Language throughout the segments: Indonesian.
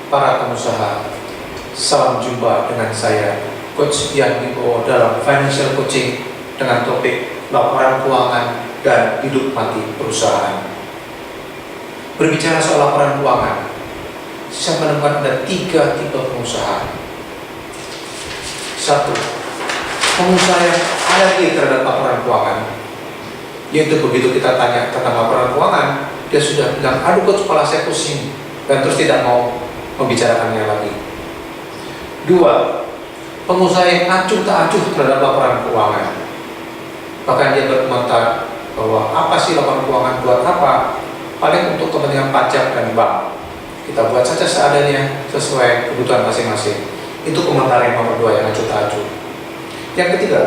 para pengusaha. Salam jumpa dengan saya, Coach Yan Wibowo dalam Financial Coaching dengan topik laporan keuangan dan hidup mati perusahaan. Berbicara soal laporan keuangan, saya menemukan ada 3 tipe pengusaha. 1. Pengusaha yang alergi terhadap laporan keuangan, yaitu begitu kita tanya tentang laporan keuangan, dia sudah bilang, aduh coach, kepala saya pusing, dan terus tidak mau membicarakannya lagi. 2. Pengusaha yang acuh tak acuh terhadap laporan keuangan, bahkan dia berkomentar bahwa apa sih laporan keuangan, buat apa, paling untuk kepentingan pajak dan bank, kita buat saja seadanya sesuai kebutuhan masing-masing. Itu komentar yang nomor 2 yang acuh tak acuh. Yang ketiga,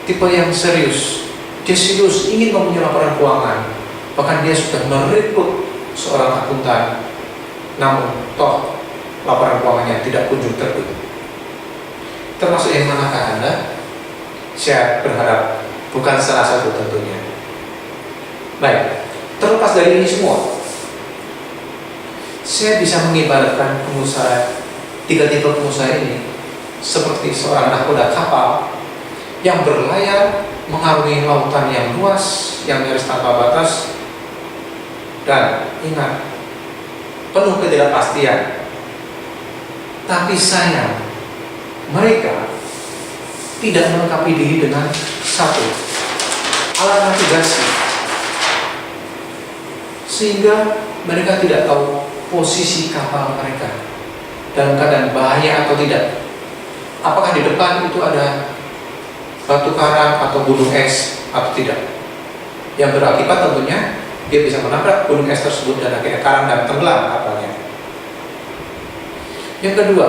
tipe yang serius. Dia serius ingin mempunyai laporan keuangan, bahkan dia sudah merekrut seorang akuntan, namun toh laporan keuangannya tidak kunjung terbit. Termasuk yang manakah Anda? Saya berharap bukan salah satu tentunya. Baik, terlepas dari ini semua, saya bisa mengibaratkan pengusaha, 3 tipe pengusaha ini seperti seorang nahkoda kapal yang berlayar mengarungi lautan yang luas, yang nyaris tanpa batas, dan ingat, penuh ketidakpastian. Tapi sayang, mereka tidak melengkapi diri dengan 1. alat navigasi, sehingga mereka tidak tahu posisi kapal mereka dalam keadaan bahaya atau tidak. Apakah di depan itu ada batu karang atau gunung es atau tidak, yang berakibat tentunya dia bisa menabrak gunung es tersebut dan akhirnya karang dan tenggelam kapalnya. Yang kedua,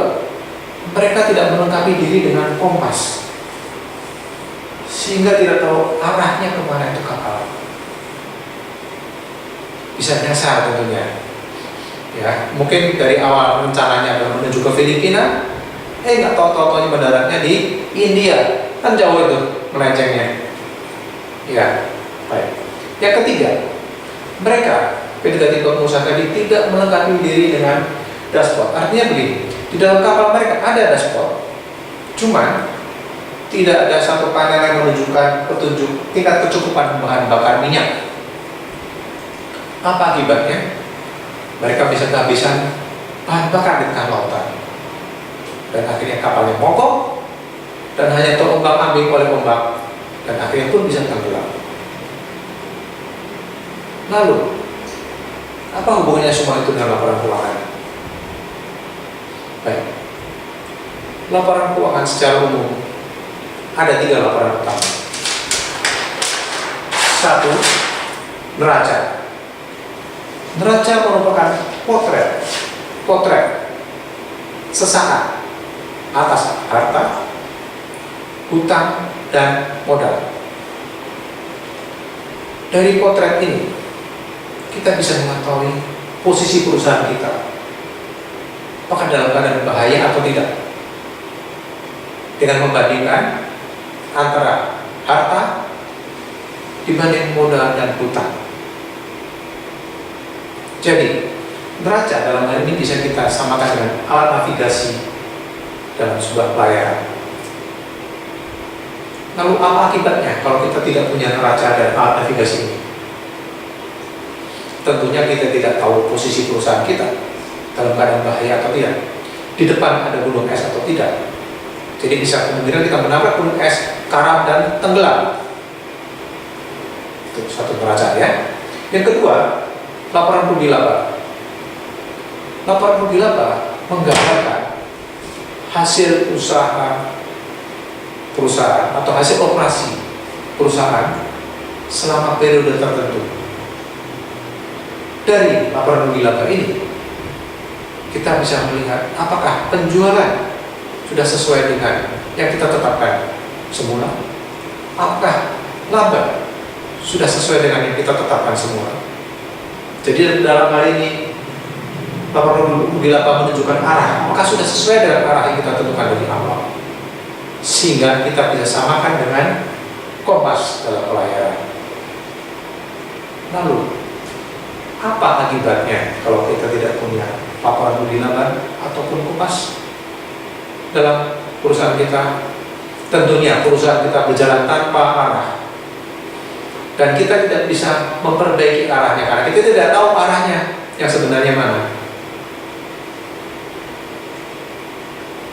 mereka tidak melengkapi diri dengan kompas, sehingga tidak tahu arahnya kemana itu kapal. Bisa nyasar tentunya. Ya, mungkin dari awal rencananya adalah menuju ke Filipina, nggak tahu-tahu mendaratnya di India, kan jauh itu melencengnya. Ya, baik. Yang ketiga, mereka tipe pengusaha tadi tidak melengkapi diri dengan dashboard. Artinya begini, di dalam kapal mereka ada dashboard, cuman tidak ada satu panel yang menunjukkan petunjuk tingkat kecukupan bahan bakar minyak. Apa akibatnya? Mereka bisa kehabisan bahan bakar di tengah lautan, dan akhirnya kapalnya mogok dan hanya terombang-ambing oleh ombak, dan akhirnya pun bisa tenggelam. Lalu, apa hubungannya semua itu dengan laporan keuangan? Baik, laporan keuangan secara umum ada 3 laporan utama. 1. Neraca. Neraca merupakan potret sesaat atas harta, hutang, dan modal. Dari potret ini kita bisa mengetahui posisi perusahaan kita, apakah dalam keadaan bahaya atau tidak, dengan membandingkan antara harta dibanding modal dan hutang. Jadi, neraca dalam hal ini bisa kita samakan dengan alat navigasi dalam sebuah pelayaran. Lalu apa akibatnya kalau kita tidak punya neraca dan alat navigasi ini? Tentunya kita tidak tahu posisi perusahaan kita dalam keadaan bahaya atau tidak, di depan ada gunung es atau tidak. Jadi bisa kemungkinan kita menabrak gunung es, karang, dan tenggelam. Itu satu neraca ya. Yang kedua, laporan rugi laba. Laporan rugi laba menggambarkan hasil usaha perusahaan atau hasil operasi perusahaan selama periode tertentu. Dari laporan rugi laba ini, kita bisa melihat apakah penjualan sudah sesuai dengan yang kita tetapkan semula, apakah laba sudah sesuai dengan yang kita tetapkan semula. Jadi dalam hal ini, laporan rugi laba menunjukkan arah, apakah sudah sesuai dengan arah yang kita tentukan dari awal, sehingga kita bisa samakan dengan kompas dalam pelayaran. Lalu, apa akibatnya kalau kita tidak punya laporan rugi laba? pas dalam perusahaan kita? Tentunya perusahaan kita berjalan tanpa arah, dan kita tidak bisa memperbaiki arahnya karena kita tidak tahu arahnya yang sebenarnya mana.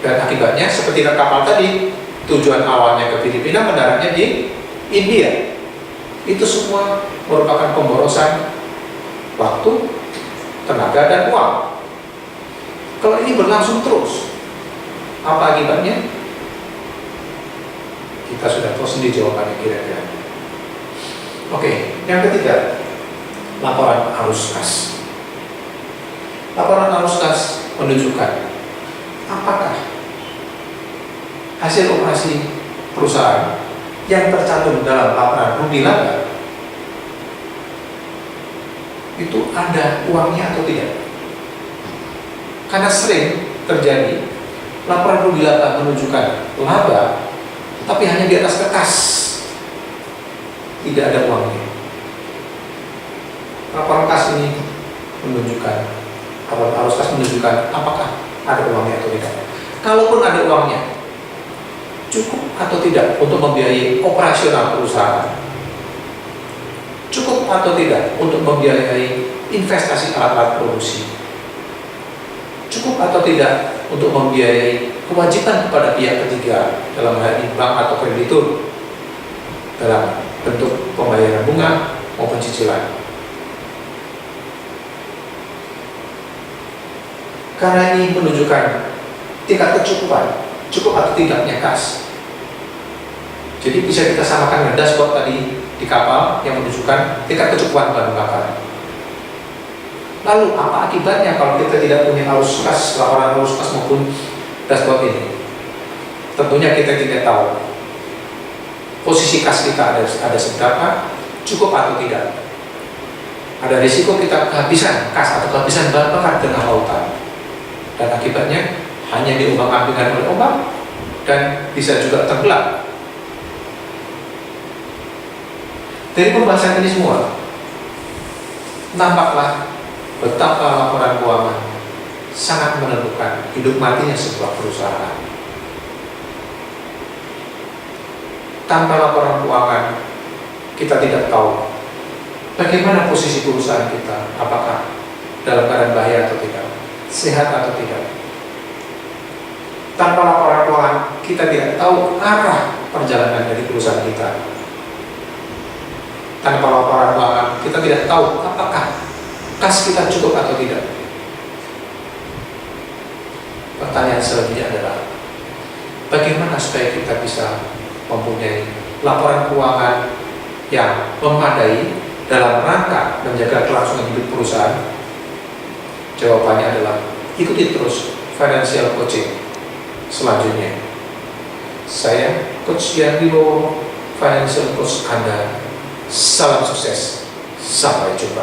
Dan akibatnya seperti kapal tadi, tujuan awalnya ke Filipina, mendaratnya di India. Itu semua merupakan pemborosan waktu, tenaga, dan uang. Kalau ini berlangsung terus, apa akibatnya? Kita sudah tahu sendiri jawabannya kira-kira. Oke, yang ketiga, laporan arus kas. Laporan arus kas menunjukkan apakah hasil operasi perusahaan yang tercantum dalam laporan rugi laba itu ada uangnya atau tidak. Karena sering terjadi laporan rugi laba menunjukkan laba, tapi hanya di atas kertas, tidak ada uangnya. Laporan kas ini menunjukkan, laporan arus kas menunjukkan apakah ada uangnya atau tidak. Kalaupun ada uangnya, cukup atau tidak untuk membiayai operasional perusahaan? Cukup atau tidak untuk membiayai investasi alat-alat produksi? Cukup atau tidak untuk membiayai kewajiban kepada pihak ketiga, dalam hal ini bank atau kreditur, dalam bentuk pembayaran bunga maupun cicilan? Karena ini menunjukkan tingkat kecukupan, cukup atau tidaknya kas. Jadi bisa kita samakan dengan dashboard tadi di kapal yang menunjukkan tingkat kecukupan bahan bakar. Lalu apa akibatnya kalau kita tidak punya arus kas, laporan arus kas maupun dashboard ini? Tentunya kita tidak tahu posisi kas kita ada seberapa, cukup atau tidak. Ada risiko kita kehabisan kas atau kehabisan bahan bakar tengah lautan, dan akibatnya hanya diombang-ambingkan oleh ombak dan bisa juga tenggelam. Dari pembahasan ini semua, nampaklah betapa laporan keuangan sangat menentukan hidup matinya sebuah perusahaan. Tanpa laporan keuangan, kita tidak tahu bagaimana posisi perusahaan kita, apakah dalam keadaan bahaya atau tidak, sehat atau tidak. Tanpa laporan keuangan, kita tidak tahu arah perjalanan dari perusahaan kita. Tanpa laporan keuangan, kita tidak tahu apakah kas kita cukup atau tidak. Pertanyaan selanjutnya adalah, bagaimana supaya kita bisa mempunyai laporan keuangan yang memadai dalam rangka menjaga kelangsungan hidup perusahaan? Jawabannya adalah, ikuti terus financial coaching selanjutnya. Saya Coach Yandi Wibowo, financial coach Anda. Salam sukses, sampai jumpa.